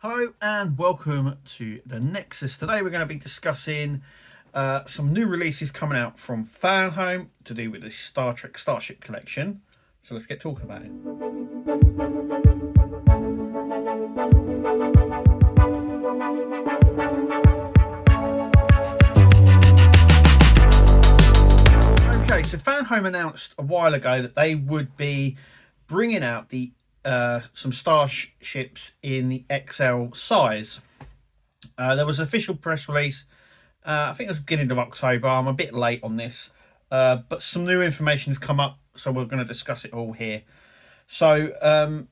Hello and welcome to the Nexus. Today we're going to be discussing some new releases coming out from Fanhome to do with the Star Trek Starship collection. So let's get talking about it. Okay, so Fanhome announced a while ago that they would be bringing out the some starships in the XL size. There was an official press release. I think it was beginning of October. I'm a bit late on this, but some new information has come up, so we're going to discuss it all here. So,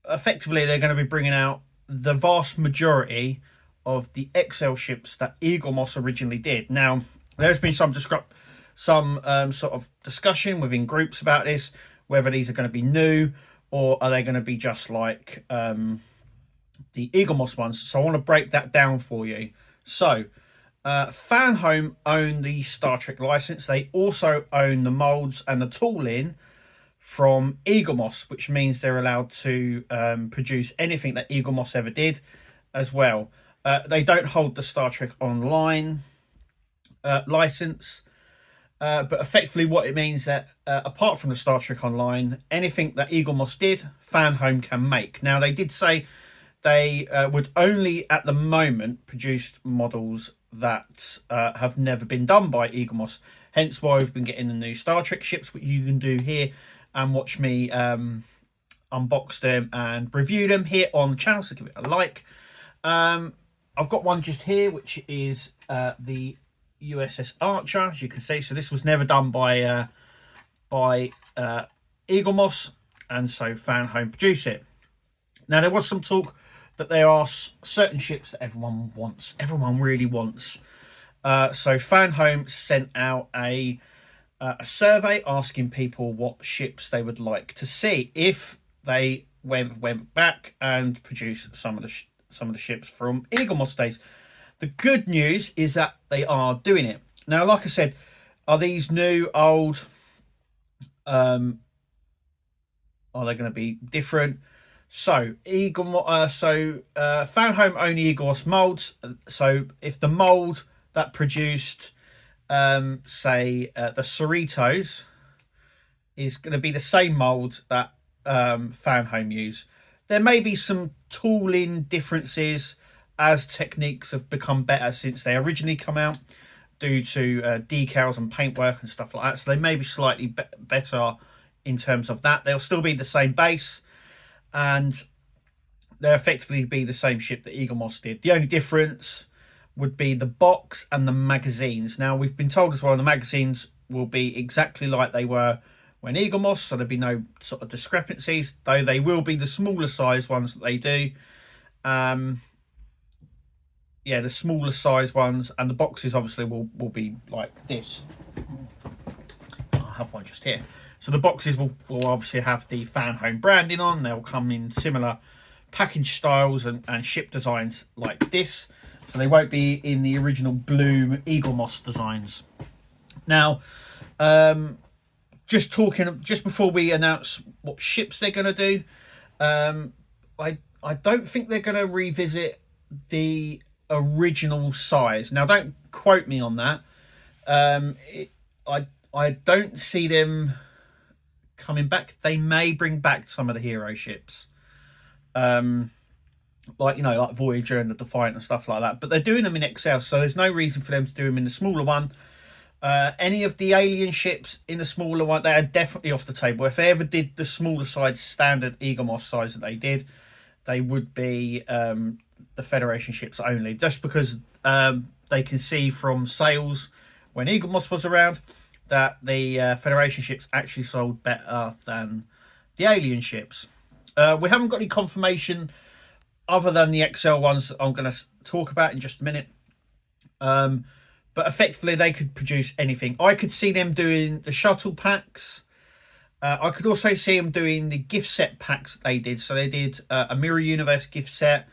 effectively, they're going to be bringing out the vast majority of the XL ships that Eaglemoss originally did. Now, there's been some sort of discussion within groups about this, whether these are going to be new or are they going to be just like the Eaglemoss ones. So I want to break that down for you. So Fanhome own the Star Trek license. They also own the molds and the tooling from Eaglemoss, which means they're allowed to produce anything that Eaglemoss ever did as well. They don't hold the Star Trek Online license, but effectively what it means that apart from the Star Trek Online, anything that Eaglemoss did, Fanhome can make. Now, they did say they would only at the moment produce models that have never been done by Eaglemoss. Hence why we've been getting the new Star Trek ships, which you can do here and watch me unbox them and review them here on the channel. So give it a like. I've got one just here, which is the USS Archer, as you can see. So this was never done by Eaglemoss, and so Fanhome produce it. Now, there was some talk that there are certain ships that everyone wants. Everyone really wants. So Fanhome sent out a survey asking people what ships they would like to see if they went back and produced some of the ships from Eaglemoss days. The good news is that they are doing it now. Like I said, are these new, old? Are they going to be different? So Fanhome own Eaglemoss molds. So if the mold that produced, say, the Cerritos is going to be the same mold that Fanhome use, there may be some tooling differences as techniques have become better since they originally come out, due to decals and paintwork and stuff like that. So they may be slightly better in terms of that. They'll still be the same base, and they'll effectively be the same ship that Eaglemoss did. The only difference would be the box and the magazines. Now, we've been told as well the magazines will be exactly like they were when Eaglemoss, so there'll be no sort of discrepancies, though they will be the smaller size ones that they do. Yeah, the smaller size ones, and the boxes obviously will be like this. I have one just here. So the boxes will obviously have the Fanhome branding on. They'll come in similar package styles and ship designs like this. So they won't be in the original blue Eaglemoss designs. Now, just before we announce what ships they're going to do, I don't think they're going to revisit the original size. Now, don't quote me on that. I don't see them coming back. They may bring back some of the hero ships, like Voyager and the Defiant and stuff like that, but they're doing them in XL, so there's no reason for them to do them in the smaller one. Any of the alien ships in the smaller one, they are definitely off the table. If they ever did the smaller size standard Eaglemoss size that they did, they would be the Federation ships only, just because they can see from sales when Eaglemoss was around that the Federation ships actually sold better than the alien ships. We haven't got any confirmation other than the XL ones that I'm going to talk about in just a minute. But effectively, they could produce anything. I could see them doing the shuttle packs. I could also see them doing the gift set packs that they did. So they did a Mirror Universe gift set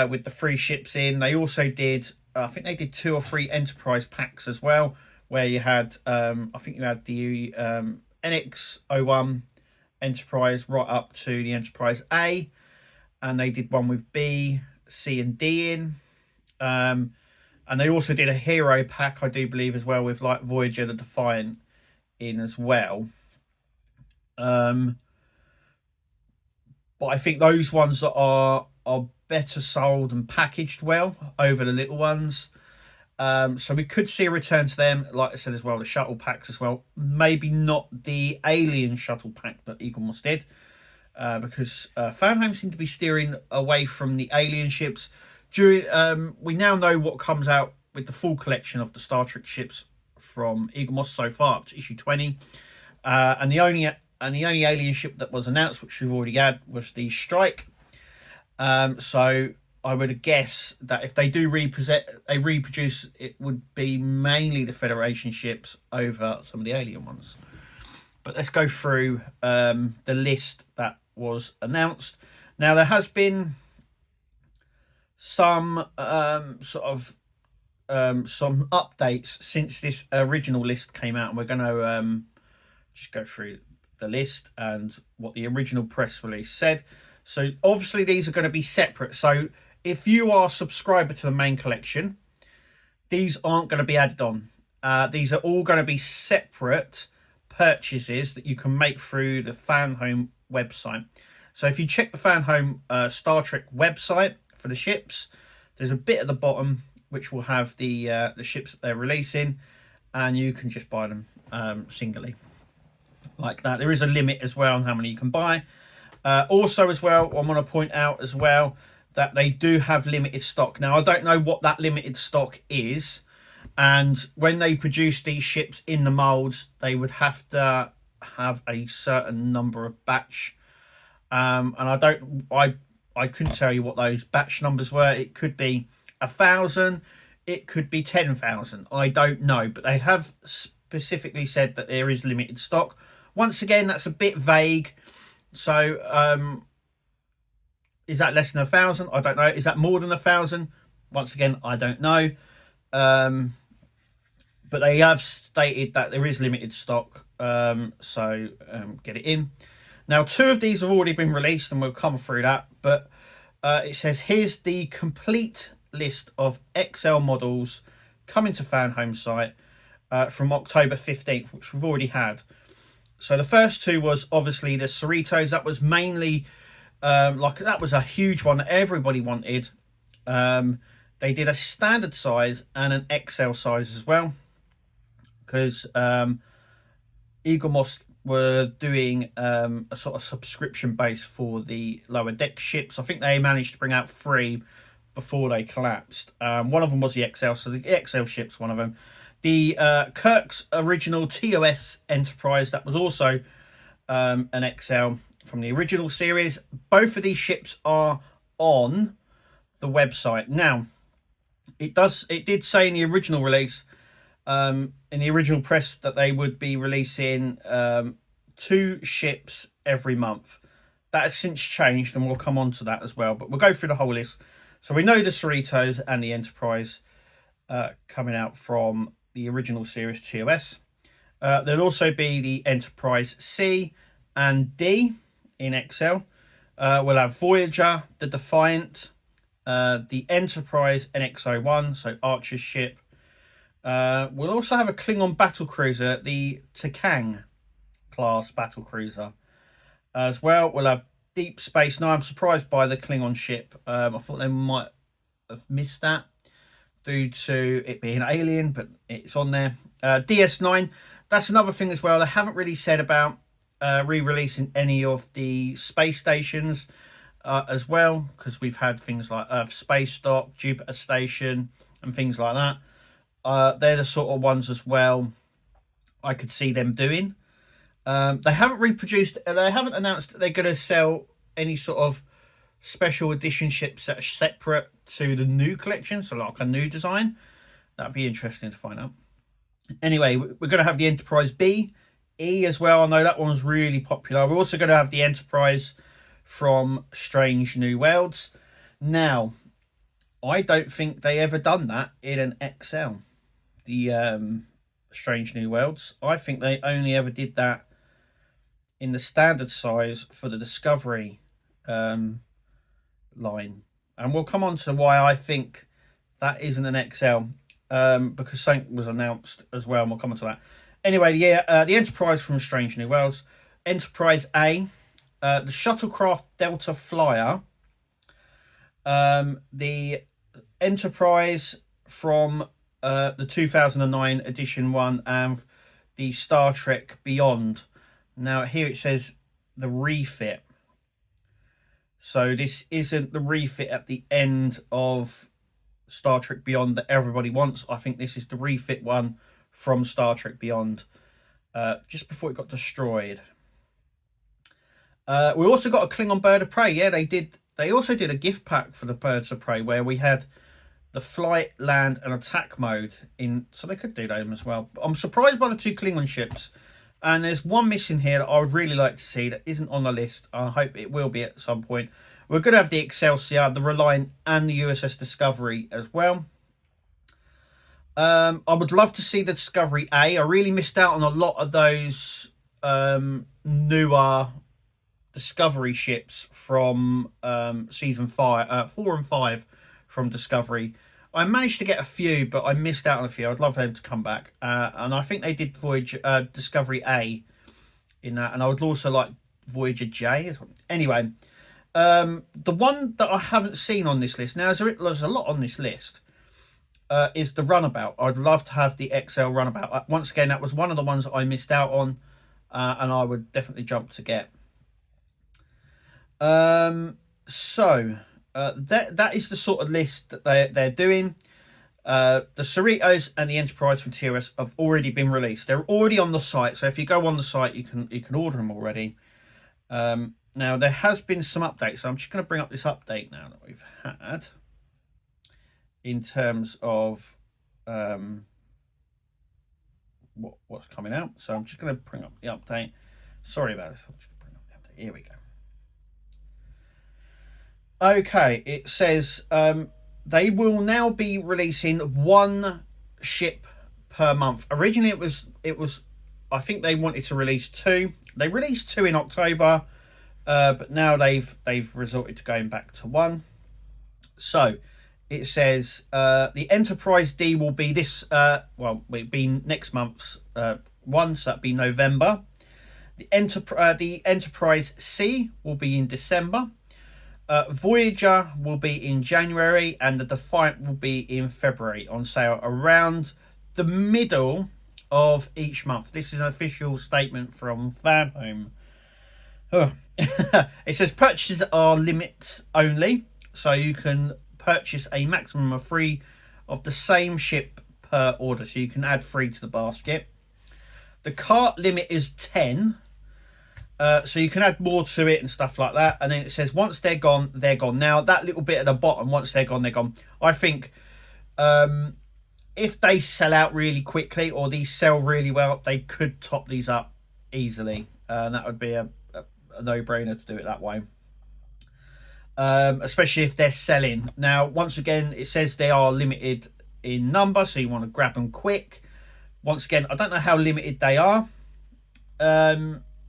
with the 3 ships in. They also did, I think they did 2 or 3 Enterprise packs as well, where you had, I think you had the NX-01 Enterprise right up to the Enterprise A. and they did one with B, C, and D in. And they also did a hero pack, I do believe, as well, with like Voyager the Defiant in as well. But I think those ones that are better sold and packaged well over the little ones. So we could see a return to them, like I said as well, the shuttle packs as well. Maybe not the alien shuttle pack that Eaglemoss did, because Fanhome seem to be steering away from the alien ships. We now know what comes out with the full collection of the Star Trek ships from Eaglemoss so far up to issue 20, and the only alien ship that was announced, which we've already had, was the Strike. So I would guess that if they do reproduce, it would be mainly the Federation ships over some of the alien ones. But let's go through the list that was announced. Now, there has been some some updates since this original list came out, and we're going to just go through the list and what the original press release said. So obviously these are going to be separate. So if you are a subscriber to the main collection, these aren't going to be added on. These are all going to be separate purchases that you can make through the Fanhome website. So if you check the Fanhome Star Trek website for the ships, there's a bit at the bottom which will have the ships that they're releasing, and you can just buy them singly like that. There is a limit as well on how many you can buy. Also as well, I want to point out as well that they do have limited stock. Now, I don't know what that limited stock is, and when they produce these ships in the molds, they would have to have a certain number of batch, and I couldn't tell you what those batch numbers were. It could be 1,000, it could be 10,000, I don't know, but they have specifically said that there is limited stock. Once again, that's a bit vague. So is that less than 1,000? I don't know. Is that more than 1,000? Once again, I don't know. But they have stated that there is limited stock, so get it in. Now, 2 of these have already been released, and we'll come through that, but it says here's the complete list of XL models coming to Fanhome site from October 15th, which we've already had. So the first 2 was obviously the Cerritos. That was mainly that was a huge one that everybody wanted. They did a standard size and an XL size as well, because Eaglemoss were doing a sort of subscription base for the lower deck ships. I think they managed to bring out 3 before they collapsed. One of them was the XL, so the XL ship's one of them. The Kirk's original TOS Enterprise, that was also an XL from the original series. Both of these ships are on the website. Now, it did say in the original release, in the original press, that they would be releasing 2 ships every month. That has since changed, and we'll come on to that as well. But we'll go through the whole list. So we know the Cerritos and the Enterprise coming out from the original series TOS. There'll also be the Enterprise C and D in XL. We'll have Voyager, the Defiant, the Enterprise NX-01, so Archer's ship. We'll also have a Klingon battlecruiser, the Takang class battlecruiser as well. We'll have Deep Space Nine. I'm surprised by the Klingon ship. I thought they might have missed that due to it being alien, but it's on there. DS9, that's another thing as well. They haven't really said about re-releasing any of the space stations as well, because we've had things like Earth Space Dock, Jupiter Station, and things like that. They're the sort of ones as well I could see them doing. They haven't reproduced, they haven't announced that they're going to sell any sort of special edition ships that are separate to the new collection, so like a new design. That'd be interesting to find out. Anyway, we're going to have the Enterprise B, E as well. I know that one's really popular. We're also going to have the Enterprise from Strange New Worlds. Now, I don't think they ever done that in an XL, the Strange New Worlds. I think they only ever did that in the standard size for the Discovery line. And we'll come on to why I think that isn't an XL, because something was announced as well, and we'll come on to that. Anyway, yeah, the Enterprise from Strange New Worlds. Enterprise A, the Shuttlecraft Delta Flyer, the Enterprise from the 2009 edition one, and the Star Trek Beyond. Now here it says the refit. So this isn't the refit at the end of Star Trek Beyond that everybody wants. I think this is the refit one from Star Trek Beyond, just before it got destroyed. We also got a Klingon Bird of Prey. Yeah, they did. They also did a gift pack for the Birds of Prey where we had the flight, land, and attack mode in. So they could do them as well. But I'm surprised by the 2 Klingon ships. And there's one missing here that I would really like to see that isn't on the list. I hope it will be at some point. We're going to have the Excelsior, the Reliant, and the USS Discovery as well. I would love to see the Discovery A. I really missed out on a lot of those newer Discovery ships from season 4 and 5 from Discovery. I managed to get a few, but I missed out on a few. I'd love them to come back. And I think they did Voyager Discovery A in that. And I would also like Voyager J. Anyway, the one that I haven't seen on this list, now there's a lot on this list, is the Runabout. I'd love to have the XL Runabout. Once again, that was one of the ones that I missed out on, and I would definitely jump to get. That is the sort of list that they're doing. The Cerritos and the Enterprise from TOS have already been released. They're already on the site, so if you go on the site, you can order them already. Now there has been some updates, so I'm just going to bring up this update now that we've had in terms of what's coming out. So I'm just going to bring up the update. Sorry about this. I'm just going to bring up the update. Here we go. Okay, it says they will now be releasing 1 ship per month. Originally, it was. I think they wanted to release 2. They released 2 in October, but now they've resorted to going back to 1. So it says the Enterprise D will be this. It'll be next month's one, so that'd be November. The Enterprise C will be in December. Voyager will be in January, and the Defiant will be in February, on sale around the middle of each month. This is an official statement from Fanhome. It says purchases are limits only, so you can purchase a maximum of 3 of the same ship per order, so you can add 3 to the basket. The cart limit is 10. So you can add more to it and stuff like that. And then it says once they're gone, they're gone. Now, that little bit at the bottom, once they're gone, they're gone. I think if they sell out really quickly or these sell really well, they could top these up easily. And that would be a no-brainer to do it that way. Especially if they're selling. Now, once again, it says they are limited in number, so you want to grab them quick. Once again, I don't know how limited they are.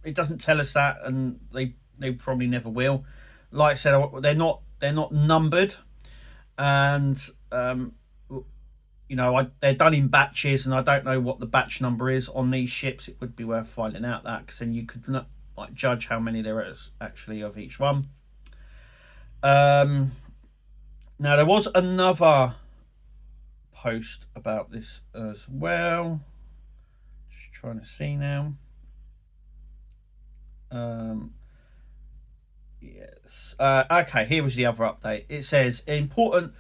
It doesn't tell us that, and they probably never will. Like I said, they're not numbered, and they're done in batches, and I don't know what the batch number is on these ships. It would be worth finding out that, because then you could judge how many there is actually of each one. Now there was another post about this as well. Just trying to see now. Yes. Okay, here was the other update. It says important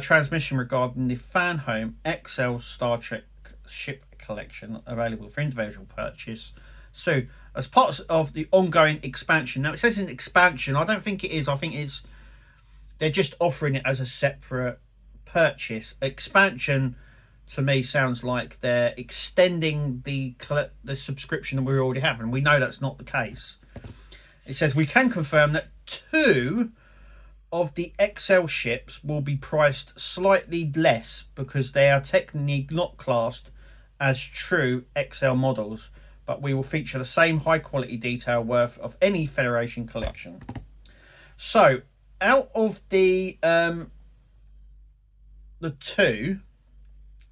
transmission regarding the Fanhome XL Star Trek ship collection available for individual purchase. So, as part of the ongoing expansion. Now, it says an expansion. I don't think it is. I think they're just offering it as a separate purchase. Expansion to me sounds like they're extending the subscription that we already have, and we know that's not the case. It says we can confirm that 2 of the XL ships will be priced slightly less because they are technically not classed as true XL models, but we will feature the same high quality detail worth of any Federation collection. So out of the two,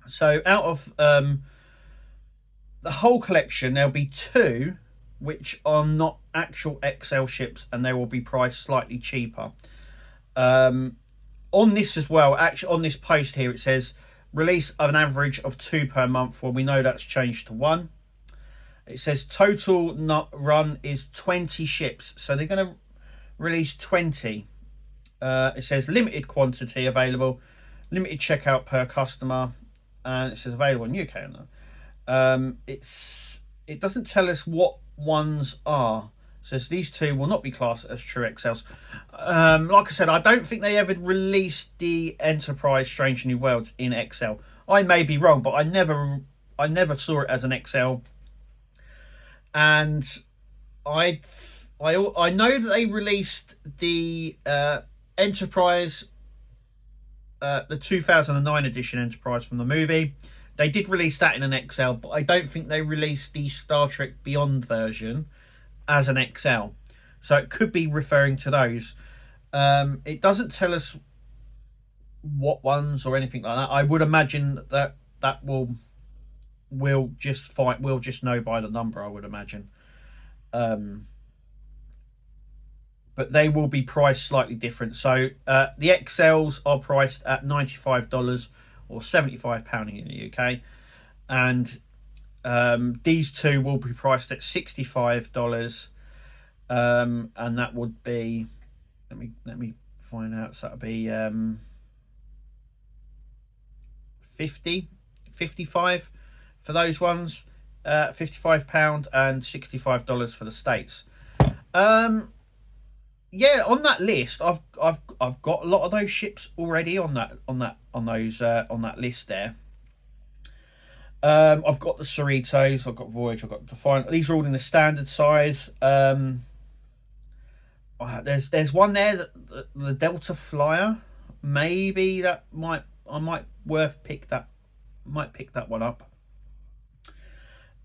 so out of the whole collection, there'll be two which are not actual XL ships, and they will be priced slightly cheaper. On this as well, actually on this post here, it says release of an average of 2 per month. Well, we know that's changed to 1. It says total not run is 20 ships, so they're going to release 20. It says limited quantity available, limited checkout per customer, and it says available in UK. It doesn't tell us what ones are. It says these two will not be classed as true XLs. Like I said, I don't think they ever released the Enterprise Strange New Worlds in XL. I may be wrong, but I never saw it as an XL. And I know that they released the Enterprise, the 2009 edition Enterprise from the movie. They did release that in an XL, but I don't think they released the Star Trek Beyond version as an XL. So it could be referring to those. It doesn't tell us what ones or anything like that. I would imagine that we'll just know by the number, I would imagine. But they will be priced slightly different. So the XLs are priced at $95 or £75 in the UK, and these two will be priced at $65, and that would be, let me find out. So that'll be 55 for those ones, £55 and $65 for the States. Yeah, on that list, I've got a lot of those ships already on that list there. I've got the Cerritos, I've got Voyage, I've got Defiant. These are all in the standard size. There's one there, the Delta Flyer. Maybe I might pick that one up.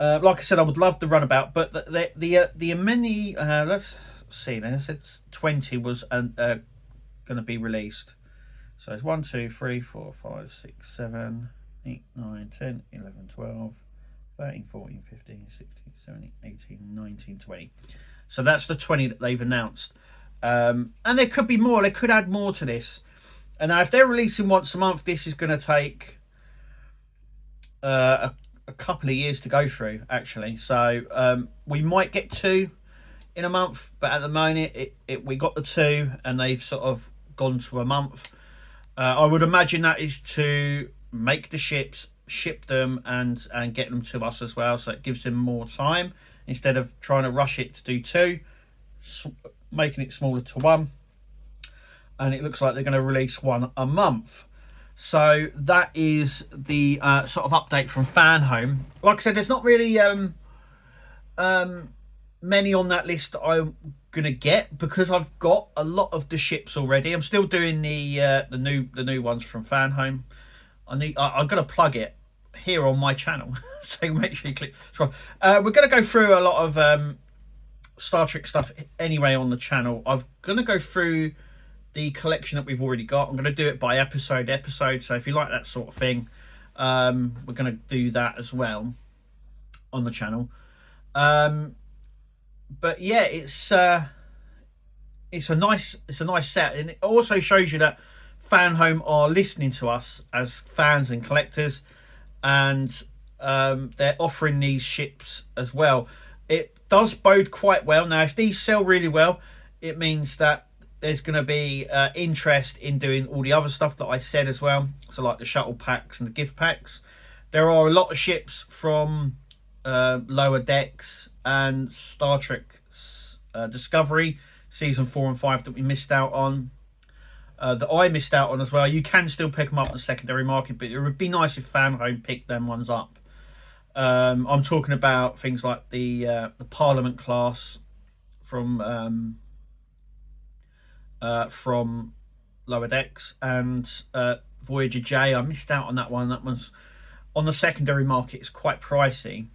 Like I said, I would love the runabout, but the many let's see, there said 20 was going to be released. So it's 1, 2, 3, 4, 5, 6, 7, 8, 9, 10, 11, 12, 13, 14, 15, 16, 17, 18, 19, 20. So that's the 20 that they've announced. And there could be more. They could add more to this. And now if they're releasing once a month, this is going to take a couple of years to go through, actually. So we might get 2 in a month, but at the moment we got the 2 and they've sort of gone to a month. I would imagine that is to make the ships, ship them, and get them to us as well, so it gives them more time instead of trying to rush it to do 2, making it smaller to 1. And it looks like they're going to release 1 a month. So that is the sort of update from Fanhome. Like I said, there's not really many on that list that I'm gonna get, because I've got a lot of the ships already. I'm still doing the new ones from Fanhome. I'm gonna plug it here on my channel, so make sure you click subscribe. We're gonna go through a lot of Star Trek stuff anyway on the channel. I'm gonna go through the collection that we've already got. I'm gonna do it by episode. So if you like that sort of thing, we're gonna do that as well on the channel. But yeah, it's a nice set, and it also shows you that Fanhome are listening to us as fans and collectors, and they're offering these ships as well. It does bode quite well. Now, if these sell really well, it means that there's going to be interest in doing all the other stuff that I said as well. So like the shuttle packs and the gift packs. There are a lot of ships from Lower Decks and Star Trek Discovery season 4 and 5 that we missed out on, that I missed out on as well. You can still pick them up on the secondary market, but it would be nice if Fanhome picked them ones up. I'm talking about things like the Parliament class from Lower Decks, and Voyager J. I missed out on that one. That one's on the secondary market. It's quite pricey.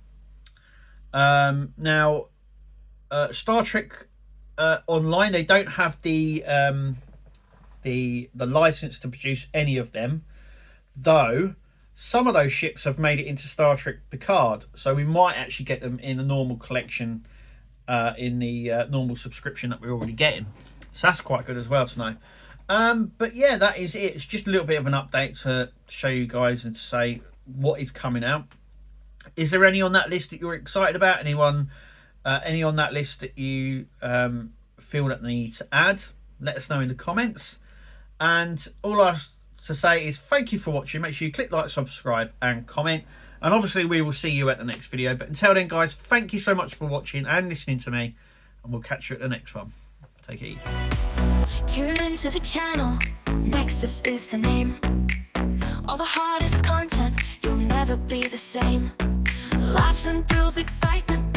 Now, Star Trek Online, they don't have the the license to produce any of them, though some of those ships have made it into Star Trek Picard, so we might actually get them in the normal collection, in the normal subscription that we're already getting. So that's quite good as well to know. But yeah, that is it. It's just a little bit of an update to show you guys and to say what is coming out. Is there any on that list that you're excited about? Anyone, any on that list that you feel that they need to add? Let us know in the comments. And all I have to say is thank you for watching. Make sure you click like, subscribe and comment. And obviously we will see you at the next video. But until then, guys, thank you so much for watching and listening to me. And we'll catch you at the next one. Take it easy. Tune into the channel. Nexus is the name. All the hottest content, you'll never be the same. Laughs and thrills, excitement,